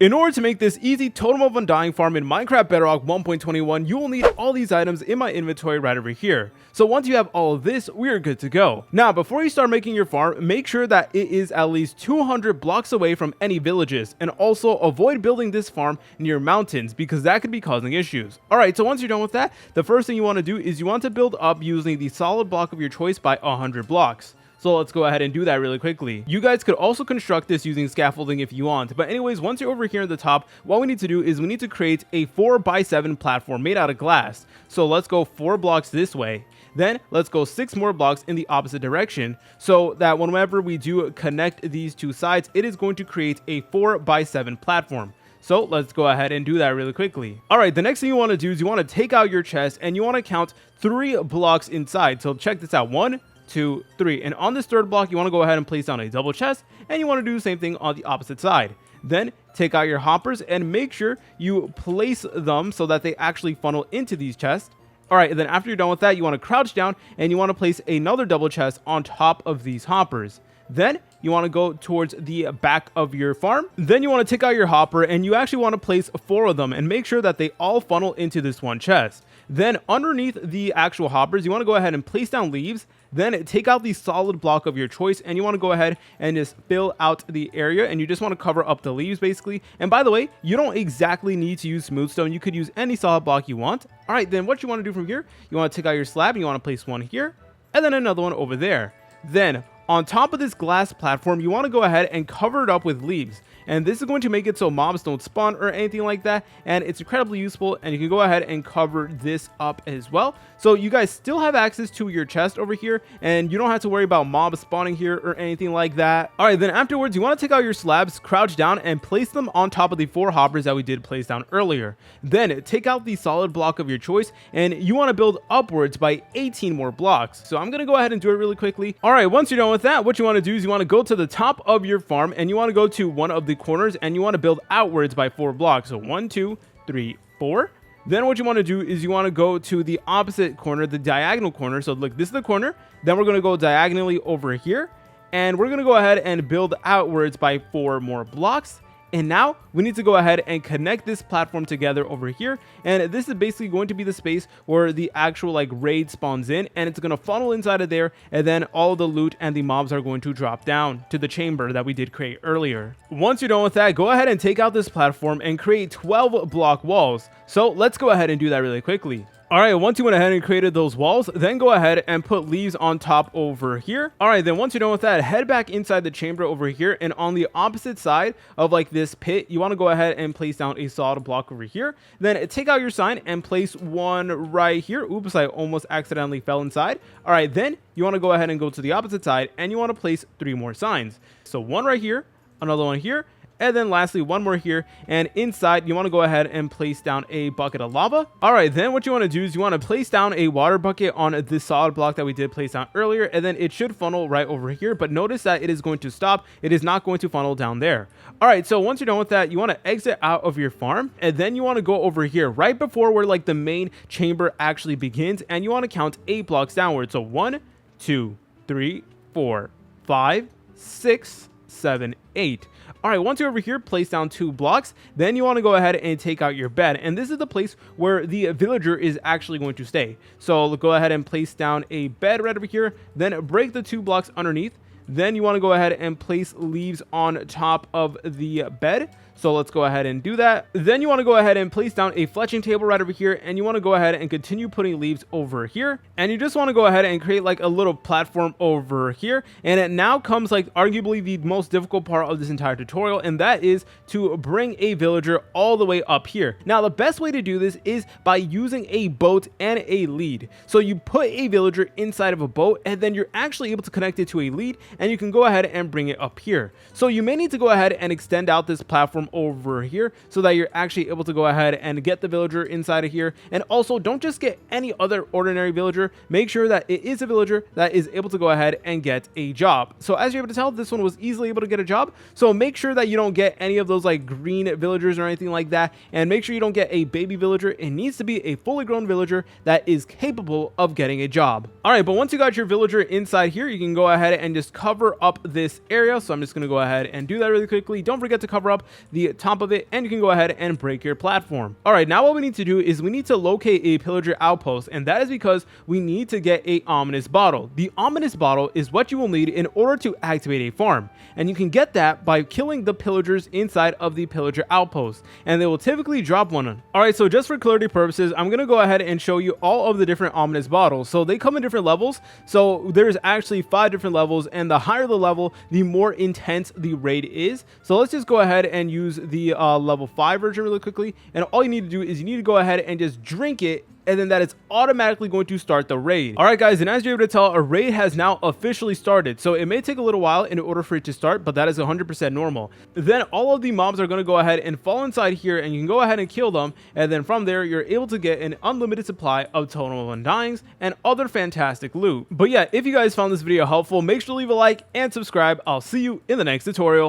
In order to make this easy Totem of Undying farm in Minecraft Bedrock 1.21, you will need all these items in my inventory right over here. So once you have all of this, we are good to go. Now, before you start making your farm, make sure that it is at least 200 blocks away from any villages, and also avoid building this farm near mountains because that could be causing issues. Alright, so once you're done with that, the first thing you want to do is you want to build up using the solid block of your choice by 100 blocks. So let's go ahead and do that really quickly. You guys could also construct this using scaffolding if you want. But anyways, once you're over here at the top, what we need to do is we need to create a 4x7 platform made out of glass. So let's go 4 blocks this way. Then let's go 6 more blocks in the opposite direction so that whenever we do connect these two sides, it is going to create a 4x7 platform. So let's go ahead and do that really quickly. Alright, the next thing you want to do is you want to take out your chest and you want to count 3 blocks inside. So check this out. 1, 2, 3, and on this third block you want to go ahead and place down a double chest, and you want to do the same thing on the opposite side. Then take out your hoppers and make sure you place them so that they actually funnel into these chests. Alright, and then after you're done with that, you want to crouch down and you want to place another double chest on top of these hoppers. Then you want to go towards the back of your farm. Then you want to take out your hopper and you actually want to place 4 of them and make sure that they all funnel into this one chest. Then underneath the actual hoppers, you want to go ahead and place down leaves. Then take out the solid block of your choice and you want to go ahead and just fill out the area, and you just want to cover up the leaves basically. And by the way, you don't exactly need to use smooth stone. You could use any solid block you want. All right, then what you want to do from here, you want to take out your slab and you want to place one here and then another one over there. Then on top of this glass platform, you want to go ahead and cover it up with leaves. And this is going to make it so mobs don't spawn or anything like that. And it's incredibly useful. And you can go ahead and cover this up as well. So you guys still have access to your chest over here. And you don't have to worry about mobs spawning here or anything like that. All right, then afterwards, you want to take out your slabs, crouch down, and place them on top of the 4 hoppers that we did place down earlier. Then take out the solid block of your choice. And you want to build upwards by 18 more blocks. So I'm going to go ahead and do it really quickly. All right, once you're done with that, what you want to do is you want to go to the top of your farm and you want to go to one of the corners and you want to build outwards by 4 blocks. So 1, 2, 3, 4. Then what you want to do is you want to go to the opposite corner, the diagonal corner. So look, this is the corner. Then we're going to go diagonally over here and we're going to go ahead and build outwards by 4 more blocks. And now we need to go ahead and connect this platform together over here. And this is basically going to be the space where the actual raid spawns in, and it's going to funnel inside of there. And then all the loot and the mobs are going to drop down to the chamber that we did create earlier. Once you're done with that, go ahead and take out this platform and create 12 block walls. So let's go ahead and do that really quickly. Alright, once you went ahead and created those walls, then go ahead and put leaves on top over here. Alright, then once you're done with that, head back inside the chamber over here, and on the opposite side of this pit, you want to go ahead and place down a solid block over here. Then take out your sign and place one right here. Oops, I almost accidentally fell inside. Alright, then you want to go ahead and go to the opposite side and you want to place 3 more signs. So one right here, another one here, and then lastly, one more here. And inside, you want to go ahead and place down a bucket of lava. All right, then what you want to do is you want to place down a water bucket on this solid block that we did place down earlier. And then it should funnel right over here. But notice that it is going to stop. It is not going to funnel down there. All right, so once you're done with that, you want to exit out of your farm. And then you want to go over here right before where the main chamber actually begins. And you want to count 8 blocks downward. So 1, 2, 3, 4, 5, 6, 7, 8. All right, once you're over here, place down 2 blocks. Then you want to go ahead and take out your bed. And this is the place where the villager is actually going to stay. So go ahead and place down a bed right over here. Then break the 2 blocks underneath. Then you want to go ahead and place leaves on top of the bed. So let's go ahead and do that. Then you want to go ahead and place down a fletching table right over here. And you want to go ahead and continue putting leaves over here. And you just want to go ahead and create a little platform over here. And it now comes arguably the most difficult part of this entire tutorial. And that is to bring a villager all the way up here. Now, the best way to do this is by using a boat and a lead. So you put a villager inside of a boat and then you're actually able to connect it to a lead. And you can go ahead and bring it up here. So you may need to go ahead and extend out this platform over here so that you're actually able to go ahead and get the villager inside of here. And also, don't just get any other ordinary villager. Make sure that it is a villager that is able to go ahead and get a job. So as you're able to tell, this one was easily able to get a job. So make sure that you don't get any of those green villagers or anything like that, and make sure you don't get a baby villager. It needs to be a fully grown villager that is capable of getting a job. All right, but once you got your villager inside here, you can go ahead and just cover up this area. So I'm just going to go ahead and do that really quickly. Don't forget to cover up the the top of it, and you can go ahead and break your platform. All right, now what we need to do is we need to locate a pillager outpost, and that is because we need to get a ominous bottle. The ominous bottle is what you will need in order to activate a farm, and you can get that by killing the pillagers inside of the pillager outpost, and they will typically drop one. All right, so just for clarity purposes, I'm gonna go ahead and show you all of the different ominous bottles. So they come in different levels, so there's actually 5 different levels, and the higher the level, the more intense the raid is. So let's just go ahead and use the level 5 version really quickly, and all you need to do is you need to go ahead and just drink it, and then that is automatically going to start the raid. All right, guys, and as you're able to tell, a raid has now officially started. So it may take a little while in order for it to start, but that is 100% normal. Then all of the mobs are going to go ahead and fall inside here, and you can go ahead and kill them. And then from there, you're able to get an unlimited supply of Totem of Undyings and other fantastic loot. But yeah, if you guys found this video helpful, make sure to leave a like and subscribe. I'll see you in the next tutorial.